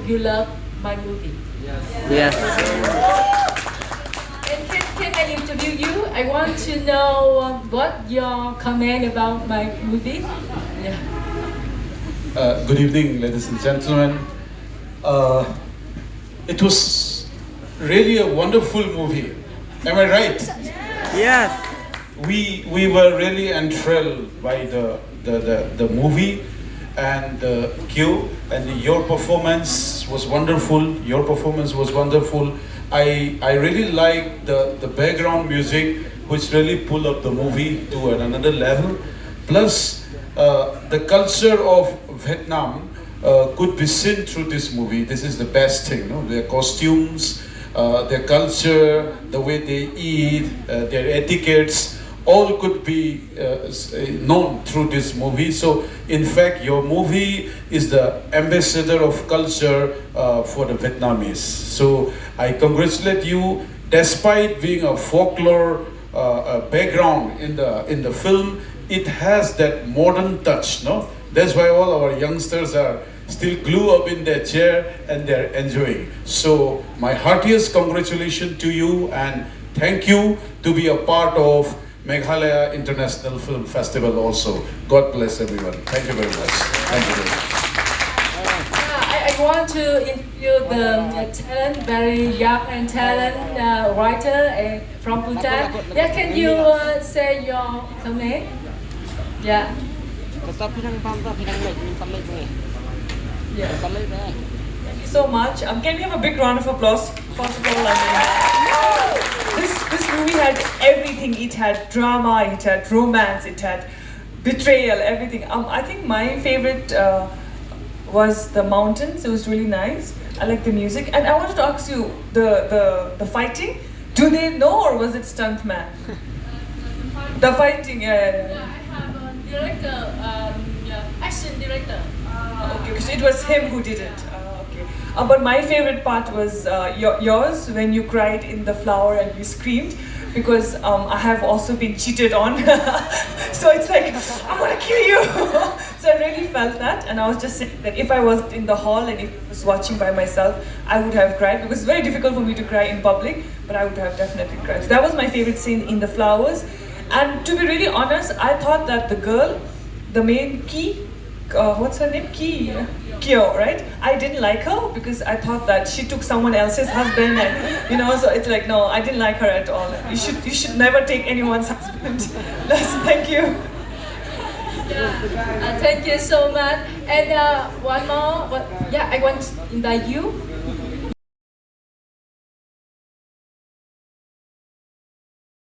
you love my movie. Yes. And can I interview you? I want to know what your comment about my movie. Yeah. Good evening, ladies and gentlemen. It was really a wonderful movie. Am I right? Yes. We were really enthralled by the movie and Kieu, and your performance was wonderful. Your performance was wonderful. I really like the background music, which really pulled up the movie to another level. Plus, the culture of Vietnam could be seen through this movie. This is the best thing, no? Their costumes, their culture, the way they eat, their etiquettes, all could be known through this movie. So, in fact, your movie is the ambassador of culture for the Vietnamese. So, I congratulate you. Despite being a folklore background in the film, it has that modern touch, no? That's why all our youngsters are still glued up in their chair and they're enjoying. So, my heartiest congratulations to you and thank you to be a part of Meghalaya International Film Festival also. God bless everyone. Thank you very much. Thank you very much. I want to interview the talent, very young and talent writer from Bhutan. Yeah, can you say your comment? Yeah. Yeah. Thank you so much. Can we have a big round of applause? First of all, this movie had everything. It had drama, it had romance, it had betrayal, everything. I think my favorite was the mountains. It was really nice. I like the music, and I wanted to ask you the fighting. Do they know, or was it stuntman? The fighting. Yeah, I have a director, action director. Okay, because it was him who did it. Okay. But my favorite part was yours, when you cried in the flower and you screamed, because I have also been cheated on. So it's like, I'm gonna kill you. So I really felt that, and I was just saying that if I was in the hall and if I was watching by myself, I would have cried, because it's very difficult for me to cry in public, but I would have definitely cried. So that was my favorite scene in the flowers. And to be really honest, I thought that the girl, the main key, what's her name? Kieu, right? I didn't like her because I thought that she took someone else's husband, and so it's like, no, I didn't like her at all. You should never take anyone's husband. Thank you. Yeah. Thank you so much. And one more. I want to invite you